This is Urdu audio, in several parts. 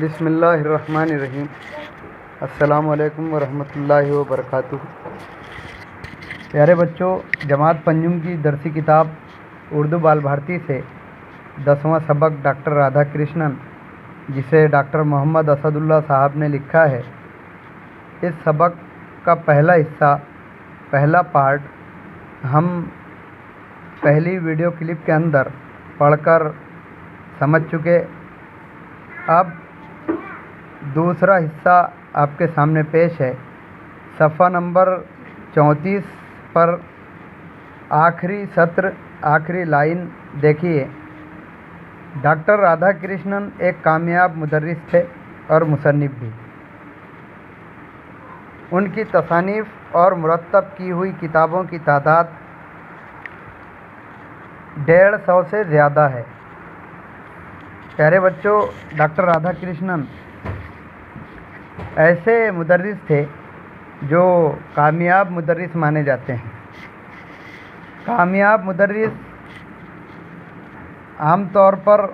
بسم اللہ الرحمن الرحیم۔ السلام علیکم ورحمۃ اللہ وبرکاتہ۔ پیارے بچوں، جماعت پنجم کی درسی کتاب اردو بال بھارتی سے 10واں سبق ڈاکٹر رادھا کرشنن، جسے ڈاکٹر محمد اسد اللہ صاحب نے لکھا ہے، اس سبق کا پہلا حصہ، پہلا پارٹ ہم پہلی ویڈیو کلپ کے اندر پڑھ کر سمجھ چکے۔ اب دوسرا حصہ آپ کے سامنے پیش ہے۔ صفحہ نمبر 34 پر آخری سطر، آخری لائن دیکھیے۔ ڈاکٹر رادھا کرشنن ایک کامیاب مدرس تھے اور مصنف بھی۔ ان کی تصانیف اور مرتب کی ہوئی کتابوں کی تعداد 150 سے زیادہ ہے۔ پیارے بچوں، ڈاکٹر رادھا کرشنن ایسے مدرس تھے جو کامیاب مدرس مانے جاتے ہیں۔ کامیاب مدرس عام طور پر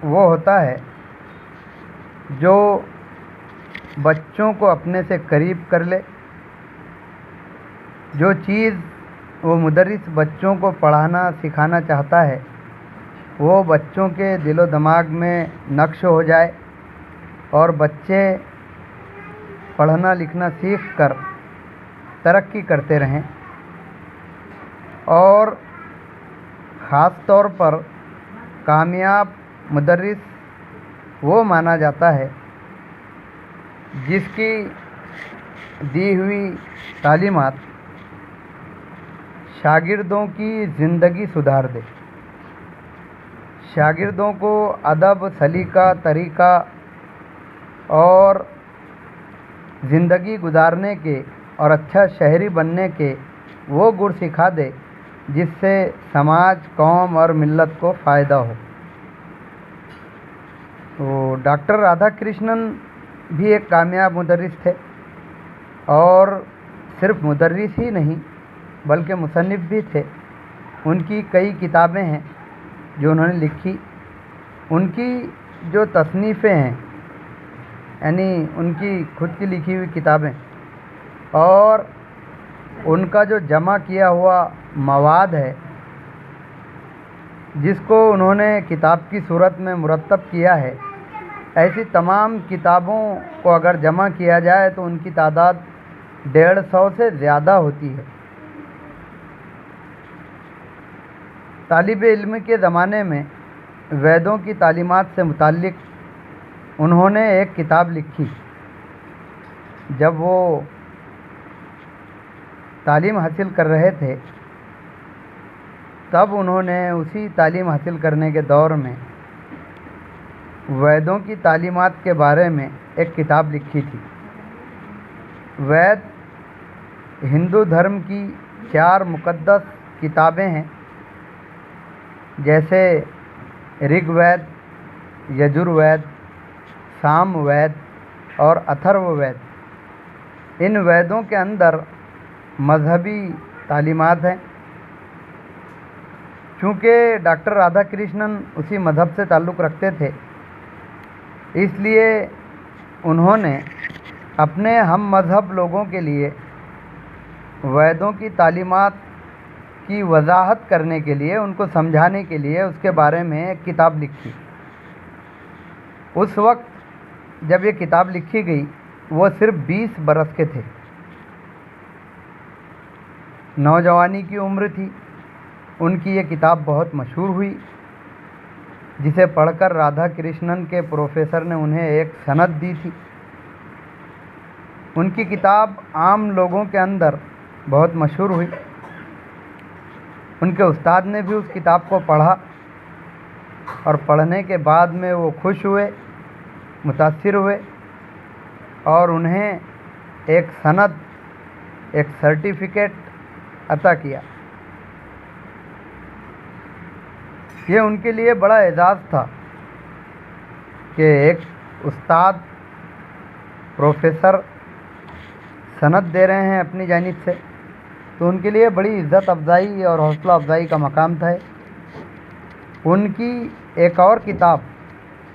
وہ ہوتا ہے جو بچوں کو اپنے سے قریب کر لے۔ جو چیز وہ مدرس بچوں کو پڑھانا سکھانا چاہتا ہے وہ بچوں کے دل و دماغ میں نقش ہو جائے اور بچے پڑھنا لکھنا سیکھ کر ترقی کرتے رہیں۔ اور خاص طور پر کامیاب مدرس وہ مانا جاتا ہے جس کی دی ہوئی تعلیمات شاگردوں کی زندگی سدھار دے، شاگردوں کو ادب، سلیقہ، طریقہ اور زندگی گزارنے کے اور اچھا شہری بننے کے وہ گڑ سکھا دے جس سے سماج، قوم اور ملت کو فائدہ ہو۔ تو ڈاکٹر رادھا کرشنن بھی ایک کامیاب مدرس تھے، اور صرف مدرس ہی نہیں بلکہ مصنف بھی تھے۔ ان کی کئی کتابیں ہیں جو انہوں نے لکھی۔ ان کی جو تصنیفیں ہیں، یعنی ان کی خود کی لکھی ہوئی کتابیں، اور ان کا جو جمع کیا ہوا مواد ہے جس کو انہوں نے کتاب کی صورت میں مرتب کیا ہے، ایسی تمام کتابوں کو اگر جمع کیا جائے تو ان کی تعداد 150 سے زیادہ ہوتی ہے۔ طالب علم کے زمانے میں ویدوں کی تعلیمات سے متعلق انہوں نے ایک کتاب لکھی۔ جب وہ تعلیم حاصل کر رہے تھے تب انہوں نے اسی تعلیم حاصل کرنے کے دور میں ویدوں کی تعلیمات کے بارے میں ایک کتاب لکھی تھی۔ وید ہندو دھرم کی 4 مقدس کتابیں ہیں، جیسے رگ وید، یجر وید، سام وید اور اتھرو وید۔ ان ویدوں کے اندر مذہبی تعلیمات ہیں۔ چونکہ ڈاکٹر رادھا کرشنن اسی مذہب سے تعلق رکھتے تھے، اس لیے انہوں نے اپنے ہم مذہب لوگوں کے لیے ویدوں کی تعلیمات کی وضاحت کرنے کے لیے، ان کو سمجھانے کے لیے اس کے بارے میں ایک کتاب لکھی۔ اس وقت جب یہ کتاب لکھی گئی وہ صرف 20 برس کے تھے، نوجوانی کی عمر تھی۔ ان کی یہ کتاب بہت مشہور ہوئی، جسے پڑھ کر رادھا کرشنن کے پروفیسر نے انہیں ایک سند دی تھی۔ ان کی کتاب عام لوگوں کے اندر بہت مشہور ہوئی۔ ان کے استاد نے بھی اس کتاب کو پڑھا، اور پڑھنے کے بعد میں وہ خوش ہوئے، متاثر ہوئے، اور انہیں ایک سند، ایک سرٹیفکیٹ عطا کیا۔ یہ ان کے لیے بڑا اعزاز تھا کہ ایک استاد، پروفیسر سند دے رہے ہیں اپنی جانب سے، تو ان کے لیے بڑی عزت افزائی اور حوصلہ افزائی کا مقام تھا۔ ان کی ایک اور کتاب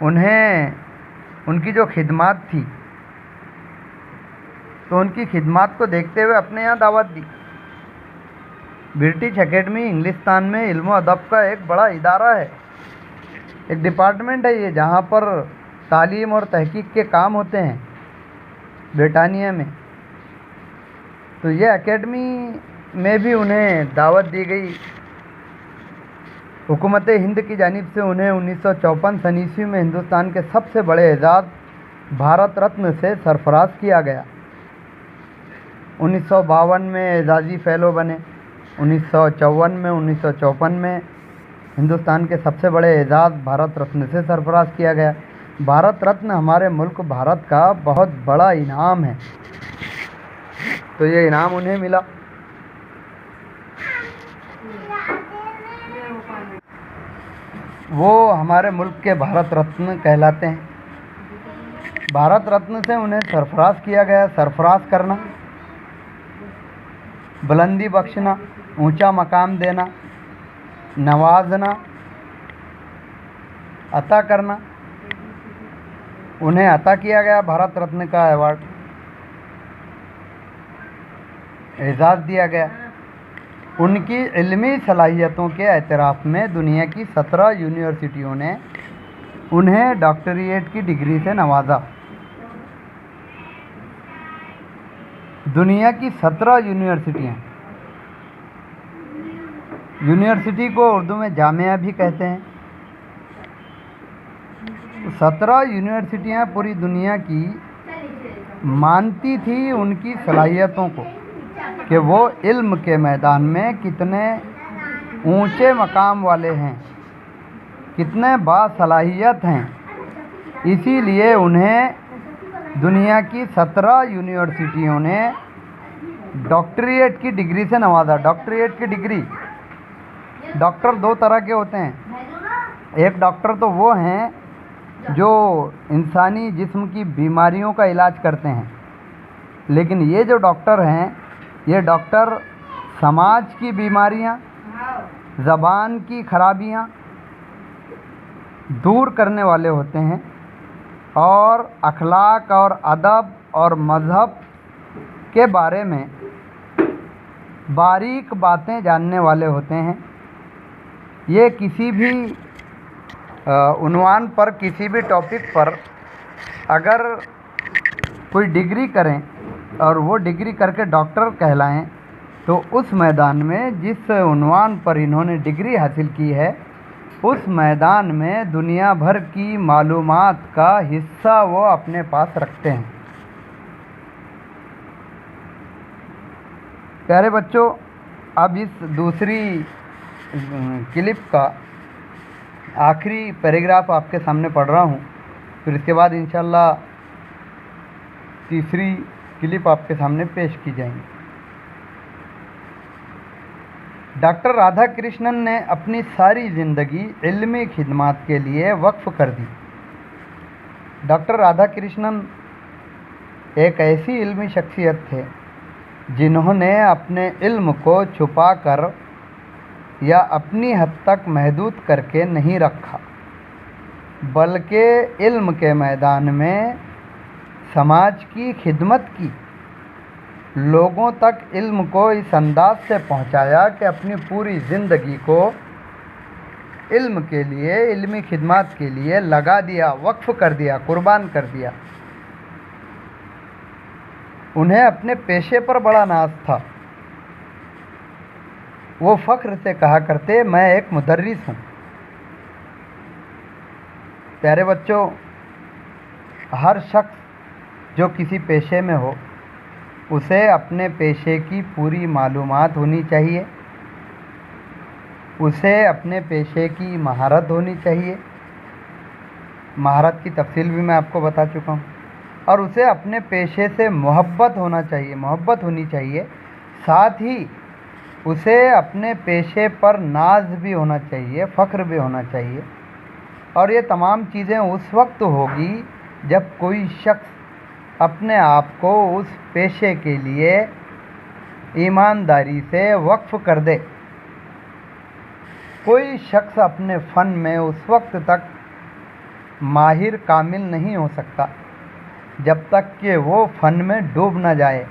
انہیں ان کی جو خدمات تھی تو ان کی خدمات کو دیکھتے ہوئے اپنے یہاں دعوت دی۔ برٹش اکیڈمی انگلستان میں علم و ادب کا ایک بڑا ادارہ ہے، ایک ڈپارٹمنٹ ہے یہ، جہاں پر تعلیم اور تحقیق کے کام ہوتے ہیں برطانیہ میں۔ تو یہ اکیڈمی میں بھی انہیں دعوت دی گئی۔ حکومت ہند کی جانب سے انہیں 1954 میں ہندوستان کے سب سے بڑے اعزاز بھارت رتن سے سرفراز کیا گیا۔ 1952 میں اعزازی فیلو بنے۔ 1954 میں ہندوستان کے سب سے بڑے اعزاز بھارت رتن سے سرفراز کیا گیا۔ بھارت رتن ہمارے ملک بھارت کا بہت بڑا انعام ہے، تو یہ انعام انہیں ملا۔ وہ ہمارے ملک کے بھارت رتن کہلاتے ہیں۔ بھارت رتن سے انہیں سرفراز کیا گیا۔ سرفراز کرنا، بلندی بخشنا، اونچا مقام دینا، نوازنا، عطا کرنا، انہیں عطا کیا گیا بھارت رتن کا ایوارڈ، اعزاز دیا گیا۔ ان کی علمی صلاحیتوں کے اعتراف میں دنیا کی 17 یونیورسٹیوں نے انہیں ڈاکٹریٹ کی ڈگری سے نوازا۔ دنیا کی 17 یونیورسٹیاں، یونیورسٹی کو اردو میں جامعہ بھی کہتے ہیں۔ 17 یونیورسٹیاں پوری دنیا کی مانتی تھی ان کی صلاحیتوں کو کہ وہ علم کے میدان میں کتنے اونچے مقام والے ہیں، کتنے باصلاحیت ہیں۔ اسی لیے انہیں دنیا کی 17 یونیورسٹیوں نے ڈاکٹریٹ کی ڈگری سے نوازا۔ ڈاکٹریٹ کی ڈگری، ڈاکٹر دو طرح کے ہوتے ہیں۔ ایک ڈاکٹر تو وہ ہیں جو انسانی جسم کی بیماریوں کا علاج کرتے ہیں، لیکن یہ جو ڈاکٹر ہیں، یہ ڈاکٹر سماج کی بیماریاں، زبان کی خرابیاں دور کرنے والے ہوتے ہیں، اور اخلاق اور ادب اور مذہب کے بارے میں باریک باتیں جاننے والے ہوتے ہیں۔ یہ کسی بھی عنوان پر، کسی بھی ٹاپک پر اگر کوئی ڈگری کریں اور وہ ڈگری کر کے ڈاکٹر کہلائیں، تو اس میدان میں جس عنوان پر انہوں نے ڈگری حاصل کی ہے، اس میدان میں دنیا بھر کی معلومات کا حصہ وہ اپنے پاس رکھتے ہیں۔ پیارے بچوں، اب اس دوسری کلپ کا آخری پیراگراف آپ کے سامنے پڑھ رہا ہوں، پھر اس کے بعد انشاءاللہ تیسری کلپ آپ کے سامنے پیش کی جائیں گی۔ ڈاکٹر رادھا کرشنن نے اپنی ساری زندگی علمی خدمات کے لیے وقف کر دی۔ ڈاکٹر رادھا کرشنن ایک ایسی علمی شخصیت تھے جنہوں نے اپنے علم کو چھپا کر یا اپنی حد تک محدود کر کے نہیں رکھا، بلکہ علم کے میدان میں سماج کی خدمت کی، لوگوں تک علم کو اس انداز سے پہنچایا کہ اپنی پوری زندگی کو علم کے لیے، علمی خدمات کے لیے لگا دیا، وقف کر دیا، قربان کر دیا۔ انہیں اپنے پیشے پر بڑا ناز تھا۔ وہ فخر سے کہا کرتے، میں ایک مدرس ہوں۔ پیارے بچوں، ہر شخص جو کسی پیشے میں ہو، اسے اپنے پیشے کی پوری معلومات ہونی چاہیے، اسے اپنے پیشے کی مہارت ہونی چاہیے، مہارت کی تفصیل بھی میں آپ کو بتا چکا ہوں، اور اسے اپنے پیشے سے محبت ہونا چاہیے، محبت ہونی چاہیے، ساتھ ہی اسے اپنے پیشے پر ناز بھی ہونا چاہیے، فخر بھی ہونا چاہیے۔ اور یہ تمام چیزیں اس وقت ہوگی جب کوئی شخص اپنے آپ کو اس پیشے کے لیے ایمانداری سے وقف کر دے۔ کوئی شخص اپنے فن میں اس وقت تک ماہر کامل نہیں ہو سکتا جب تک کہ وہ فن میں ڈوب نہ جائے۔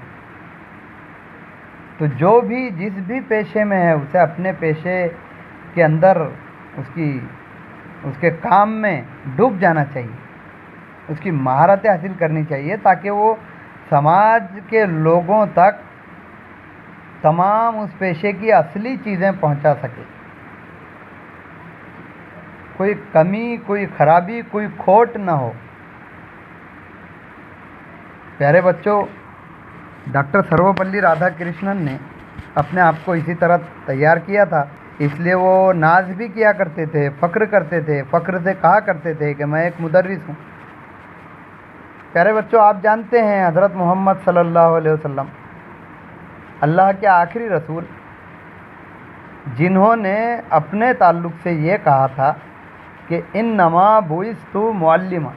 تو جو بھی جس بھی پیشے میں ہے اسے اپنے پیشے کے اندر اس کے کام میں ڈوب جانا چاہیے، اس کی مہارتیں حاصل کرنی چاہیے تاکہ وہ سماج کے لوگوں تک تمام اس پیشے کی اصلی چیزیں پہنچا سکے۔ کوئی کمی، کوئی خرابی، کوئی کھوٹ نہ ہو۔ پیارے بچوں، ڈاکٹر سروپلی رادھا کرشنن نے اپنے آپ کو اسی طرح تیار کیا تھا، اس لیے وہ ناز بھی کیا کرتے تھے، فخر کرتے تھے، فخر سے کہا کرتے تھے کہ میں ایک مدرس ہوں۔ پیارے بچوں، آپ جانتے ہیں حضرت محمد صلی اللہ علیہ وسلم اللہ کے آخری رسول، جنہوں نے اپنے تعلق سے یہ کہا تھا کہ انما بعثت معلما،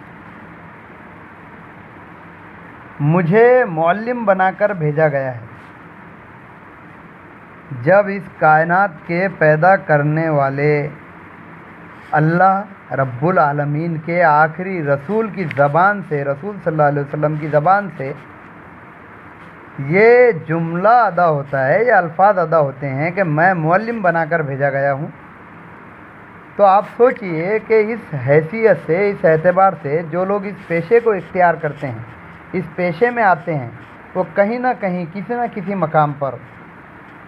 مجھے معلم بنا کر بھیجا گیا ہے۔ جب اس کائنات کے پیدا کرنے والے اللہ رب العالمین کے آخری رسول کی زبان سے، رسول صلی اللہ علیہ وسلم کی زبان سے یہ جملہ ادا ہوتا ہے، یہ الفاظ ادا ہوتے ہیں کہ میں معلم بنا کر بھیجا گیا ہوں، تو آپ سوچئے کہ اس حیثیت سے، اس اعتبار سے جو لوگ اس پیشے کو اختیار کرتے ہیں، اس پیشے میں آتے ہیں، وہ کہیں نہ کہیں، کسی نہ کسی مقام پر،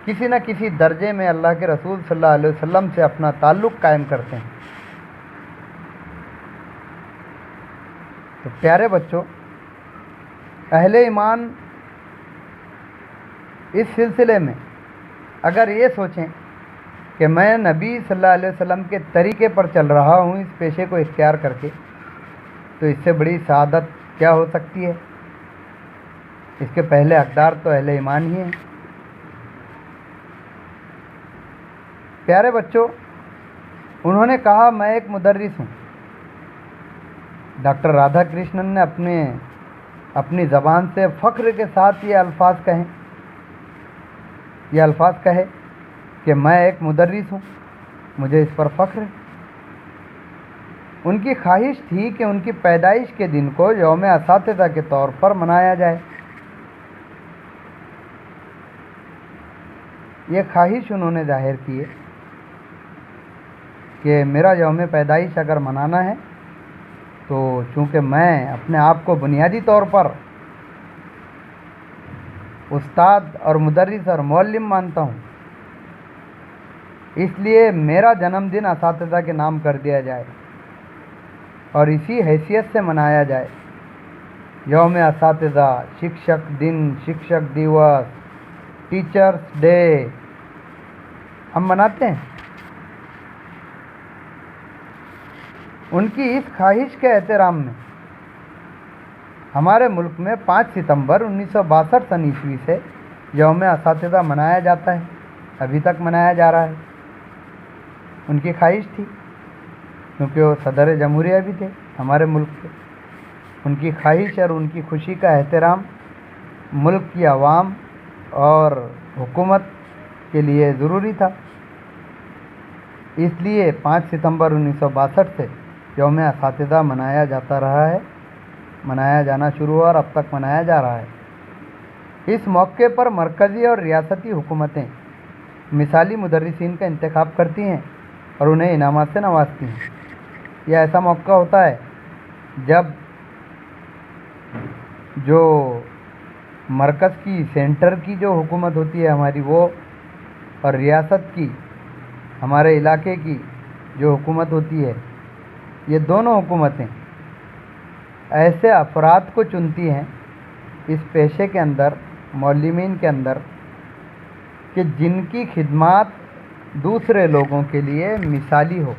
کسی نہ کسی درجے میں اللہ کے رسول صلی اللہ علیہ وسلم سے اپنا تعلق قائم کرتے ہیں۔ تو پیارے بچوں، اہل ایمان اس سلسلے میں اگر یہ سوچیں کہ میں نبی صلی اللہ علیہ وسلم کے طریقے پر چل رہا ہوں اس پیشے کو اختیار کر کے، تو اس سے بڑی سعادت کیا ہو سکتی ہے؟ اس کے پہلے حقدار تو اہل ایمان ہی ہیں۔ پیارے بچوں، انہوں نے کہا میں ایک مدرس ہوں۔ ڈاکٹر رادھا کرشنن نے اپنی زبان سے فخر کے ساتھ یہ الفاظ کہے کہ میں ایک مدرس ہوں، مجھے اس پر فخر ہے۔ ان کی خواہش تھی کہ ان کی پیدائش کے دن کو یوم اساتذہ کے طور پر منایا جائے۔ یہ خواہش انہوں نے ظاہر کی ہے کہ میرا یوم پیدائش اگر منانا ہے تو چونکہ میں اپنے آپ کو بنیادی طور پر استاد اور مدرس اور معلم مانتا ہوں، اس لیے میرا جنم دن اساتذہ کے نام کر دیا جائے اور اسی حیثیت سے منایا جائے۔ یوم اساتذہ، شکشک دن، شکشک دیوس، ٹیچرس ڈے ہم مناتے ہیں۔ ان کی اس خواہش کے احترام میں ہمارے ملک میں 5 ستمبر 1962 سن عیسوی سے یوم اساتذہ منایا جاتا ہے، ابھی تک منایا جا رہا ہے۔ ان کی خواہش تھی، کیونکہ وہ صدر جمہوریہ بھی تھے ہمارے ملک کے۔ ان کی خواہش اور ان کی خوشی کا احترام ملک کی عوام اور حکومت کے لیے ضروری تھا، اس لیے 5 ستمبر 1962 سے یوم اساتذہ منایا جاتا رہا ہے، منایا جانا شروع ہوا اور اب تک منایا جا رہا ہے۔ اس موقع پر مرکزی اور ریاستی حکومتیں مثالی مدرسین کا انتخاب کرتی ہیں اور انہیں انعامات سے نوازتی ہیں۔ یہ ایسا موقع ہوتا ہے جب جو مرکز کی، سینٹر کی جو حکومت ہوتی ہے ہماری، وہ اور ریاست کی، ہمارے علاقے کی جو حکومت ہوتی ہے، یہ دونوں حکومتیں ایسے افراد کو چنتی ہیں اس پیشے کے اندر، معلمین کے اندر، کہ جن کی خدمات دوسرے لوگوں کے لیے مثالی ہو،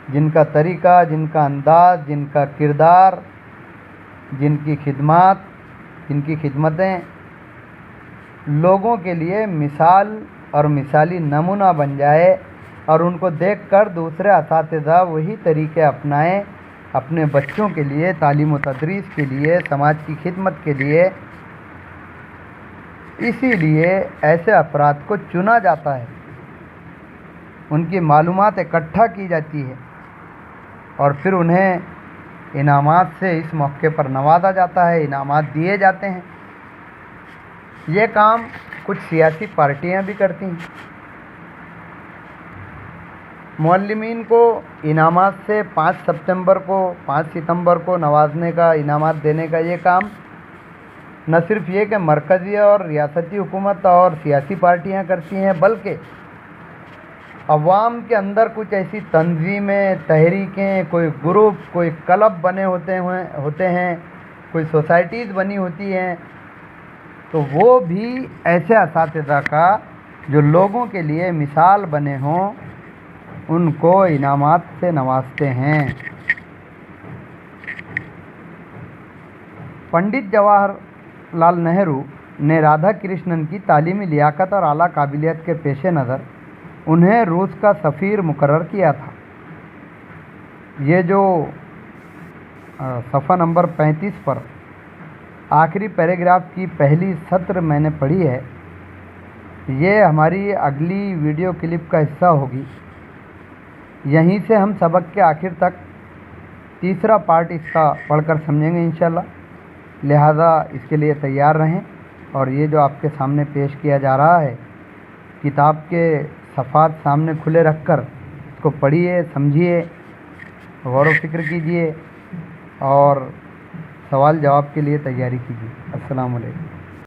جن کا طریقہ، جن کا انداز، جن کا کردار، جن کی خدمات، جن کی خدمتیں لوگوں کے لیے مثال اور مثالی نمونہ بن جائے اور ان کو دیکھ کر دوسرے اساتذہ وہی طریقے اپنائیں اپنے بچوں کے لیے، تعلیم و تدریس کے لیے، سماج کی خدمت کے لیے۔ اسی لیے ایسے افراد کو چنا جاتا ہے۔ ان کی معلومات اکٹھا کی جاتی ہے اور پھر انہیں انعامات سے اس موقع پر نوازا جاتا ہے، انعامات دیے جاتے ہیں۔ یہ کام کچھ سیاسی پارٹیاں بھی کرتی ہیں۔ معلمین کو انعامات سے 5 ستمبر کو نوازنے کا، انعامات دینے کا یہ کام نہ صرف یہ کہ مرکزی اور ریاستی حکومت اور سیاسی پارٹیاں کرتی ہیں، بلکہ عوام کے اندر کچھ ایسی تنظیمیں، تحریکیں، کوئی گروپ، کوئی کلب بنے ہوتے ہیں، کوئی سوسائٹیز بنی ہوتی ہیں، تو وہ بھی ایسے اساتذہ کا جو لوگوں کے لیے مثال بنے ہوں ان کو انعامات سے نوازتے ہیں۔ پنڈت جواہر لال نہرو نے رادھا کرشنن کی تعلیمی لیاقت اور اعلیٰ قابلیت کے پیش نظر انہیں روس کا سفیر مقرر کیا تھا۔ یہ جو صفحہ نمبر 35 پر آخری پیراگراف کی پہلی سطر میں نے پڑھی ہے، یہ ہماری اگلی ویڈیو کلپ کا حصہ ہوگی۔ یہیں سے ہم سبق کے آخر تک تیسرا پارٹ اس کا پڑھ کر سمجھیں گے انشاءاللہ، لہٰذا اس کے لیے تیار رہیں۔ اور یہ جو آپ کے سامنے پیش کیا جا رہا ہے، کتاب کے صفحات سامنے کھلے رکھ کر اس کو پڑھیے، سمجھیے، غور و فکر کیجیے اور سوال جواب کے لیے تیاری کیجیے۔ السلام علیکم۔